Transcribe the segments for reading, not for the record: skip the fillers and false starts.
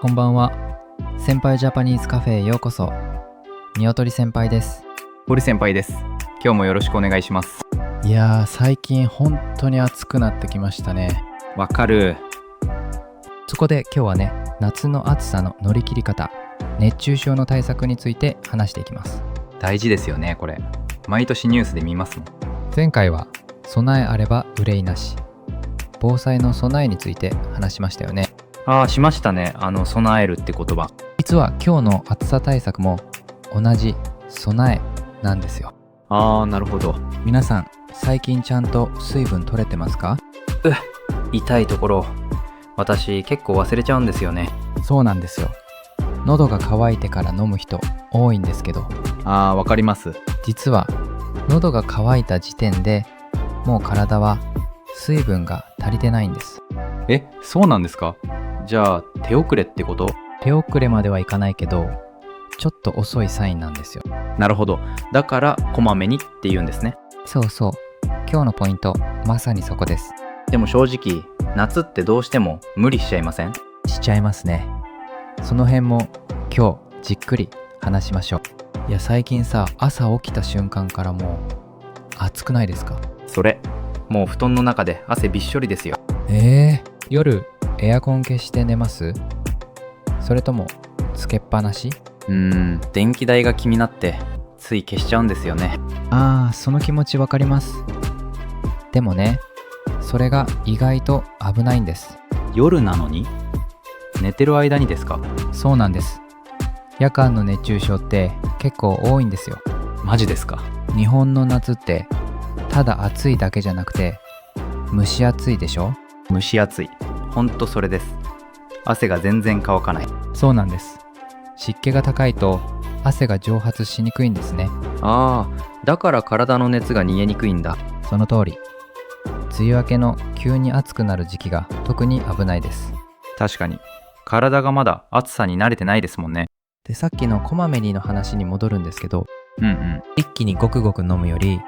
こんばんは。先輩ジャパニーズカフェへようこそ。におとり先輩です。堀先輩です。今日もよろしくお願いします。いやー、最近本当に暑くなってきましたね。わかる。そこで今日はね、夏の暑さの乗り切り方、熱中症の対策について話していきます。大事ですよね、これ。毎年ニュースで見ますもん。前回は備えあれば憂いなし、防災の備えについて話しましたよね。しましたね。備えるって言葉。実は今日の暑さ対策も同じ備えなんですよ。なるほど。皆さん、最近ちゃんと水分取れてますか？痛いところ。私結構忘れちゃうんですよね。そうなんですよ。喉が渇いてから飲む人多いんですけど、わかります。実は喉が渇いた時点でもう体は水分が足りてないんです。そうなんですか？じゃあ手遅れってこと？手遅れまではいかないけど、ちょっと遅いサインなんですよ。なるほど。だからこまめにって言うんですね。そうそう。今日のポイント、まさにそこです。でも正直、夏ってどうしても無理しちゃいません？しちゃいますね。その辺も今日じっくり話しましょう。いや、最近さ、朝起きた瞬間からもう暑くないですか？それ、もう布団の中で汗びっしょりですよ。夜エアコン消して寝ます？それともつけっぱなし？電気代が気になってつい消しちゃうんですよね。その気持ちわかります。でもね、それが意外と危ないんです。夜なのに？寝てる間にですか？そうなんです。夜間の熱中症って結構多いんですよ。マジですか？日本の夏ってただ暑いだけじゃなくて蒸し暑いでしょ？蒸し暑い。ほんとそれです。汗が全然乾かない。そうなんです。湿気が高いと汗が蒸発しにくいんですね。だから体の熱が逃げにくいんだ。その通り。梅雨明けの急に暑くなる時期が特に危ないです。確かに。体がまだ暑さに慣れてないですもんね。で、さっきのこまめにの話に戻るんですけど、一気にごくごく飲むより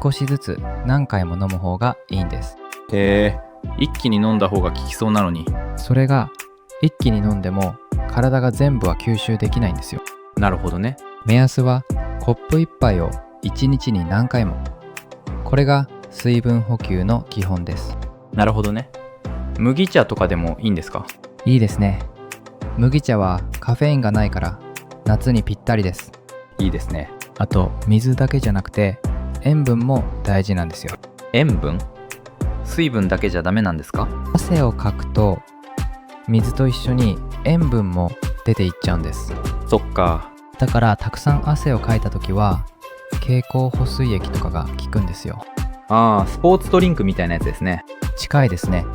少しずつ何回も飲む方がいいんです。一気に飲んだ方が効きそうなのに。それが一気に飲んでも体が全部は吸収できないんですよ。なるほどね。目安はコップ一杯を1日に何回も。これが水分補給の基本です。なるほどね。麦茶とかでもいいんですか？いいですね。麦茶はカフェインがないから夏にぴったりです。いいですね。あと水だけじゃなくて塩分も大事なんですよ。塩分？水分だけじゃダメなんですか？汗をかくと水と一緒に塩分も出ていっちゃうんです。そっか。だからたくさん汗をかいた時は経口補水液とかが効くんですよ。スポーツドリンクみたいなやつですね。近いですね。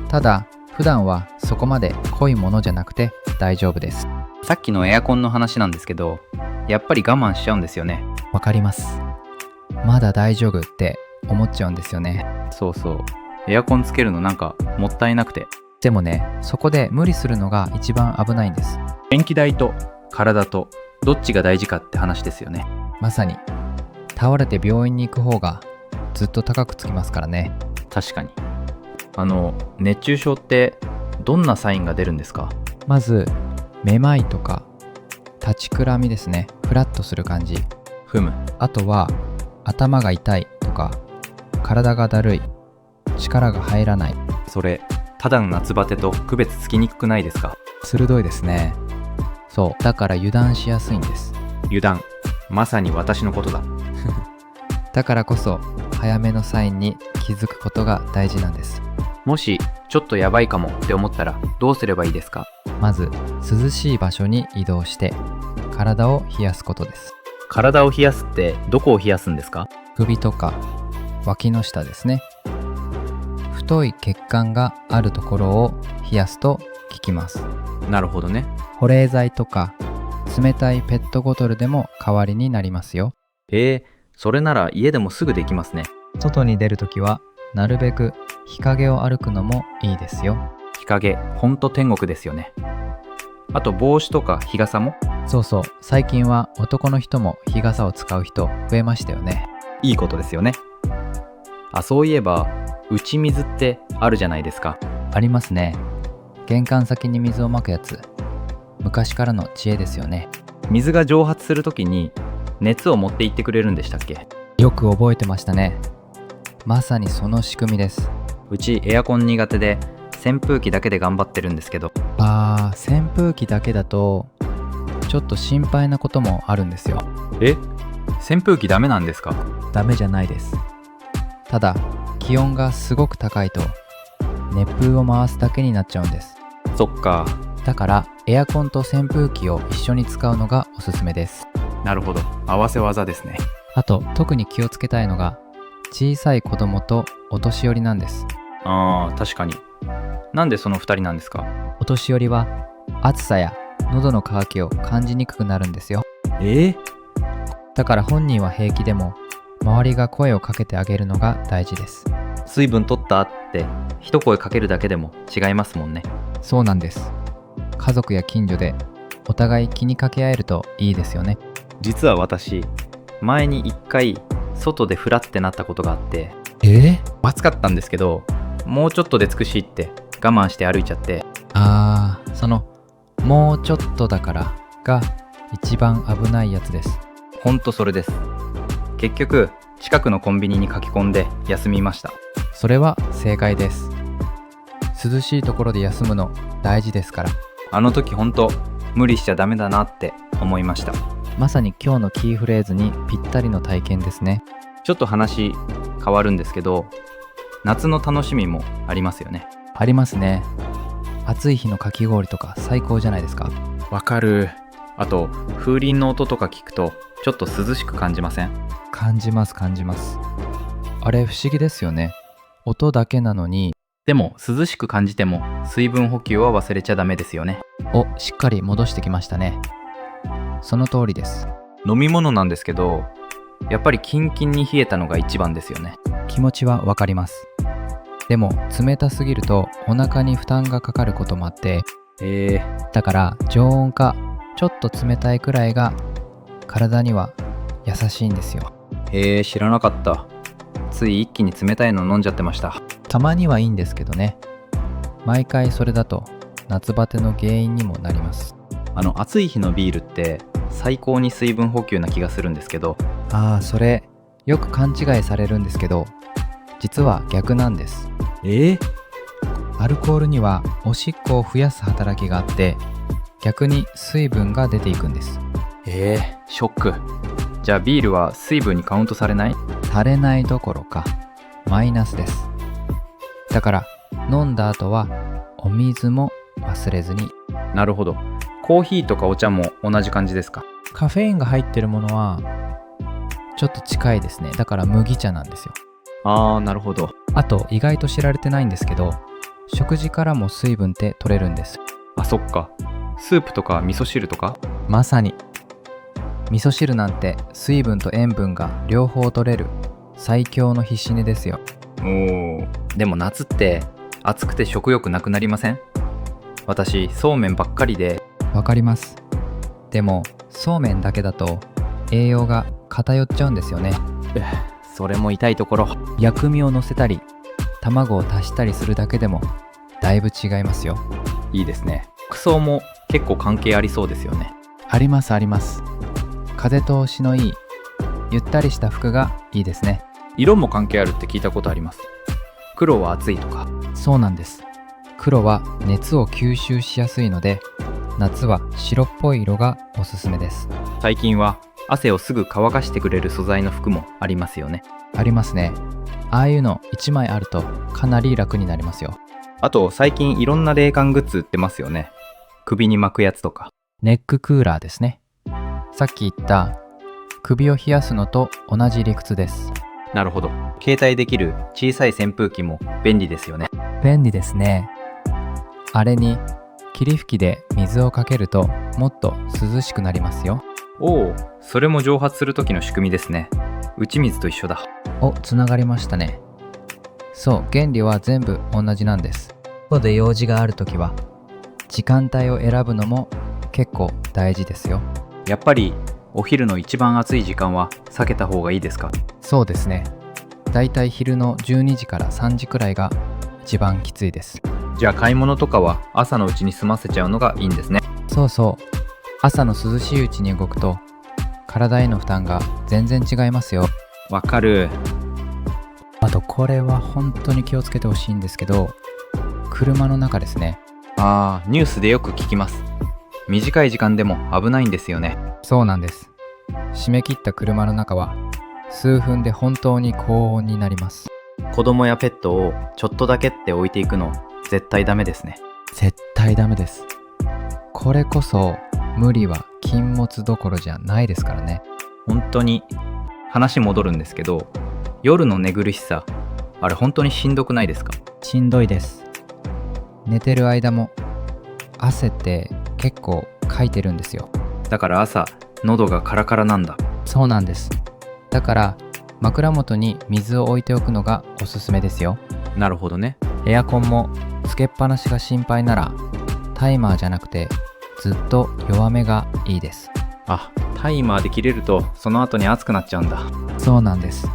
ただ普段はそこまで濃いものじゃなくて大丈夫です。さっきのエアコンの話なんですけど、やっぱり我慢しちゃうんですよね。わかります。まだ大丈夫って思っちゃうんですよね。そうそう。エアコンつけるのなんかもったいなくて。でもね、そこで無理するのが一番危ないんです。電気代と体とどっちが大事かって話ですよね。まさに。倒れて病院に行く方がずっと高くつきますからね。確かに。熱中症ってどんなサインが出るんですか？まずめまいとか立ちくらみですね。フラッとする感じ。あとは頭が痛いとか体がだるい、力が入らない。それただの夏バテと区別つきにくくないですか？鋭いですね。そう、だから油断しやすいんです。油断、まさに私のことだ。だからこそ早めのサインに気づくことが大事なんです。もしちょっとやばいかもって思ったらどうすればいいですか？まず涼しい場所に移動して体を冷やすことです。体を冷やすってどこを冷やすんですか？首とか脇の下ですね。太い血管があるところを冷やすと効きます。なるほどね。保冷剤とか冷たいペットボトルでも代わりになりますよ。それなら家でもすぐできますね。外に出るときはなるべく日陰を歩くのもいいですよ。日陰、ほんと天国ですよね。あと帽子とか日傘も？そうそう、最近は男の人も日傘を使う人増えましたよね。いいことですよね。そういえば打ち水ってあるじゃないですか。ありますね。玄関先に水をまくやつ、昔からの知恵ですよね。水が蒸発するときに熱を持っていってくれるんでしたっけ？よく覚えてましたね。まさにその仕組みです。うちエアコン苦手で扇風機だけで頑張ってるんですけど。扇風機だけだとちょっと心配なこともあるんですよ。え？扇風機ダメなんですか？ダメじゃないです。ただ気温がすごく高いと熱風を回すだけになっちゃうんです。そっか。だからエアコンと扇風機を一緒に使うのがおすすめです。なるほど、合わせ技ですね。あと特に気をつけたいのが小さい子供とお年寄りなんです。確かに。なんでその2人なんですか？お年寄りは暑さや喉の渇きを感じにくくなるんですよ。だから本人は平気でも周りが声をかけてあげるのが大事です。水分取ったって一声かけるだけでも違いますもんね。そうなんです。家族や近所でお互い気にかけ合えるといいですよね。実は私、前に1回外でフラってなったことがあって、暑かったんですけど、もうちょっとで着くしって我慢して歩いちゃって。そのもうちょっとだからが一番危ないやつです。ほんとそれです。結局近くのコンビニに駆け込んで休みました。それは正解です。涼しいところで休むの大事ですから。あの時ほんと無理しちゃダメだなって思いました。まさに今日のキーフレーズにぴったりの体験ですね。ちょっと話変わるんですけど、夏の楽しみもありますよね。ありますね。暑い日のかき氷とか最高じゃないですか。わかる。あと風鈴の音とか聞くとちょっと涼しく感じません？感じます。あれ不思議ですよね。音だけなのに。でも涼しく感じても水分補給は忘れちゃダメですよね。しっかり戻してきましたね。その通りです。飲み物なんですけど、やっぱりキンキンに冷えたのが一番ですよね。気持ちはわかります。でも冷たすぎるとお腹に負担がかかることもあって、だから常温かちょっと冷たいくらいが体には優しいんですよ。知らなかった。つい一気に冷たいの飲んじゃってました。たまにはいいんですけどね。毎回それだと夏バテの原因にもなります。暑い日のビールって最高に水分補給な気がするんですけど。それよく勘違いされるんですけど、実は逆なんです。アルコールにはおしっこを増やす働きがあって、逆に水分が出ていくんです。ショック。じゃあビールは水分にカウントされない？されないどころかマイナスです。だから飲んだ後はお水も忘れずに。なるほど。コーヒーとかお茶も同じ感じですか？カフェインが入ってるものはちょっと近いですね。だから麦茶なんですよ。なるほど。あと意外と知られてないんですけど、食事からも水分って取れるんです。そっか。スープとか味噌汁とか？まさに。味噌汁なんて水分と塩分が両方取れる最強の必死寝ですよ。でも夏って暑くて食欲なくなりません？私そうめんばっかりで。わかります。でもそうめんだけだと栄養が偏っちゃうんですよね。それも痛いところ。薬味を乗せたり卵を足したりするだけでもだいぶ違いますよ。いいですね。服装も結構関係ありそうですよね。あります。風通しのいいゆったりした服がいいですね。色も関係あるって聞いたことあります。黒は暑いとか。そうなんです。黒は熱を吸収しやすいので、夏は白っぽい色がおすすめです。最近は汗をすぐ乾かしてくれる素材の服もありますよね。ありますね。ああいうの1枚あるとかなり楽になりますよ。あと最近いろんな冷感グッズ売ってますよね。首に巻くやつとか。ネッククーラーですね。さっき言った首を冷やすのと同じ理屈です。なるほど。携帯できる小さい扇風機も便利ですよね。便利ですね。あれに霧吹きで水をかけるともっと涼しくなりますよ。それも蒸発する時の仕組みですね。打ち水と一緒だ。つながりましたね。そう、原理は全部同じなんです。ここで用事があるときは時間帯を選ぶのも結構大事ですよ。やっぱりお昼の一番暑い時間は避けた方がいいですか？そうですね。だいたい昼の12時から3時くらいが一番きついです。じゃあ買い物とかは朝のうちに済ませちゃうのがいいんですね。そうそう。朝の涼しいうちに動くと体への負担が全然違いますよ。わかる。あとこれは本当に気をつけてほしいんですけど、車の中ですね。ニュースでよく聞きます。短い時間でも危ないんですよね。そうなんです。締め切った車の中は数分で本当に高温になります。子供やペットをちょっとだけって置いていくの絶対ダメですね。絶対ダメです。これこそ無理は禁物どころじゃないですからね。本当に話戻るんですけど、夜の寝苦しさ、あれ本当にしんどくないですか？しんどいです。寝てる間も汗って結構かいてるんですよ。だから朝喉がカラカラなんだ。そうなんです。だから枕元に水を置いておくのがおすすめですよ。なるほどね。エアコンもつけっぱなしが心配ならタイマーじゃなくてずっと弱めがいいです。タイマーで切れるとその後に熱くなっちゃうんだ。そうなんです。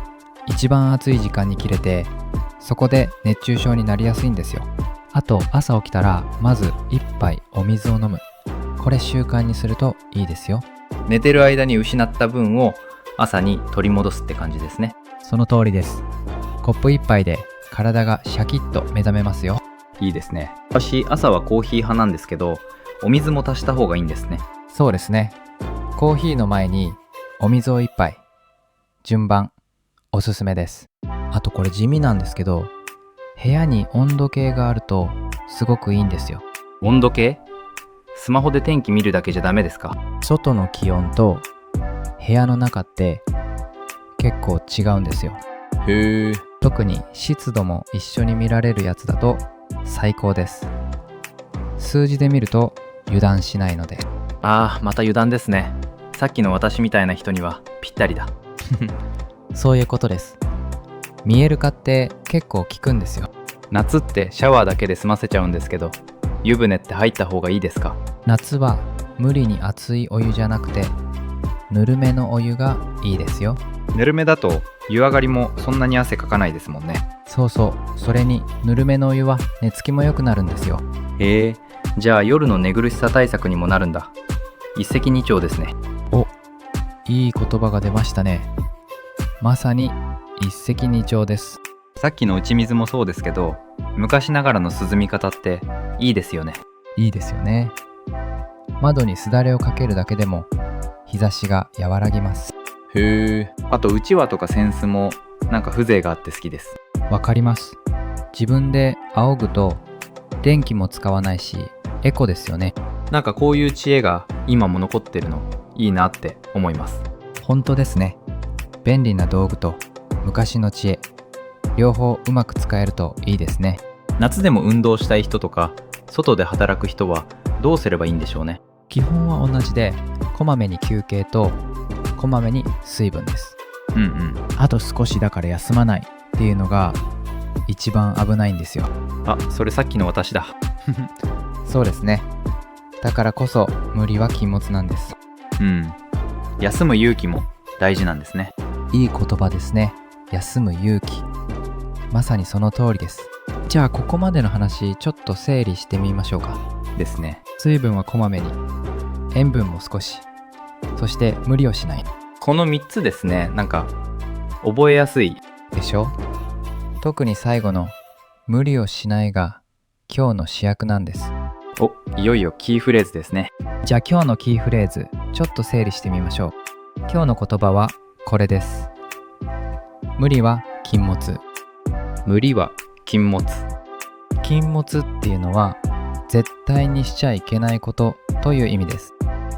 一番暑い時間に切れて、そこで熱中症になりやすいんですよ。あと朝起きたらまず一杯お水を飲む。これ習慣にするといいですよ。寝てる間に失った分を朝に取り戻すって感じですね。その通りです。コップ一杯で体がシャキッと目覚めますよ。いいですね。私朝はコーヒー派なんですけど、お水も足した方がいいんですね。そうですね。コーヒーの前にお水を一杯。順番おすすめです。あとこれ地味なんですけど、部屋に温度計があるとすごくいいんですよ。温度計？スマホで天気見るだけじゃダメですか？外の気温と部屋の中って結構違うんですよ。へえ。特に湿度も一緒に見られるやつだと最高です。数字で見ると油断しないので。また油断ですね。さっきの私みたいな人にはぴったりだ。そういうことです。見える化って結構効くんですよ。夏ってシャワーだけで済ませちゃうんですけど、湯船って入った方がいいですか？夏は無理に熱いお湯じゃなくてぬるめのお湯がいいですよ。ぬるめだと湯上がりもそんなに汗かかないですもんね。そうそう。それにぬるめのお湯は寝つきも良くなるんですよ。へえ。じゃあ夜の寝苦しさ対策にもなるんだ。一石二鳥ですね。いい言葉が出ましたね。まさに一石二鳥です。さっきの打ち水もそうですけど、昔ながらの涼み方っていいですよね。いいですよね。窓にすだれをかけるだけでも日差しが和らぎます。へえ。あとうちわとか扇子もなんか風情があって好きです。わかります。自分で仰ぐと電気も使わないしエコですよね。なんかこういう知恵が今も残ってるのいいなって思います。本当ですね。便利な道具と昔の知恵、両方うまく使えるといいですね。夏でも運動したい人とか外で働く人はどうすればいいんでしょうね。基本は同じで、こまめに休憩とこまめに水分です。あと少しだから休まないっていうのが一番危ないんですよ。それさっきの私だ。そうですね。だからこそ無理は禁物なんです。休む勇気も大事なんですね。いい言葉ですね。休む勇気。まさにその通りです。じゃあここまでの話ちょっと整理してみましょうか。ですね。水分はこまめに、塩分も少し、そして無理をしない。この3つですね。なんか覚えやすいでしょ。特に最後の無理をしないが今日の主役なんです。いよいよキーフレーズですね。じゃあ今日のキーフレーズちょっと整理してみましょう。今日の言葉はこれです。無理は禁物。無理は禁物。禁物っていうのは絶対にしちゃいけないことという意味です。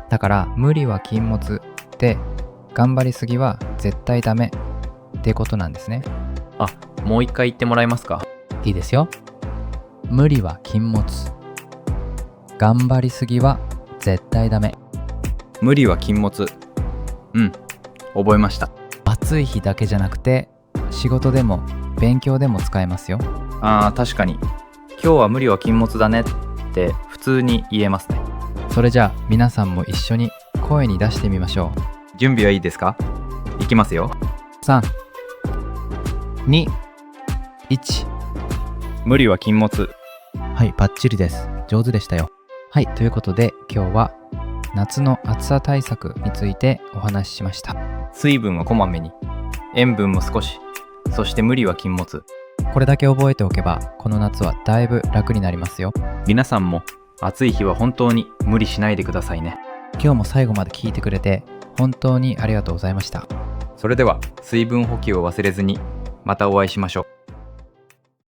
だから無理は禁物で、頑張りすぎは絶対ダメってことなんですね。もう一回言ってもらえますか？いいですよ。無理は禁物。頑張りすぎは絶対ダメ。無理は禁物。覚えました。暑い日だけじゃなくて仕事でも勉強でも使えますよ。確かに今日は無理は禁物だねって普通に言えますね。それじゃあ皆さんも一緒に声に出してみましょう。準備はいいですか？いきますよ。3、2、1。無理は禁物。はい、バッチリです。上手でしたよ。はい、ということで今日は夏の暑さ対策についてお話ししました。水分はこまめに、塩分も少し、そして無理は禁物。これだけ覚えておけば、この夏はだいぶ楽になりますよ。皆さんも暑い日は本当に無理しないでくださいね。今日も最後まで聞いてくれて本当にありがとうございました。それでは水分補給を忘れずに、またお会いしましょう。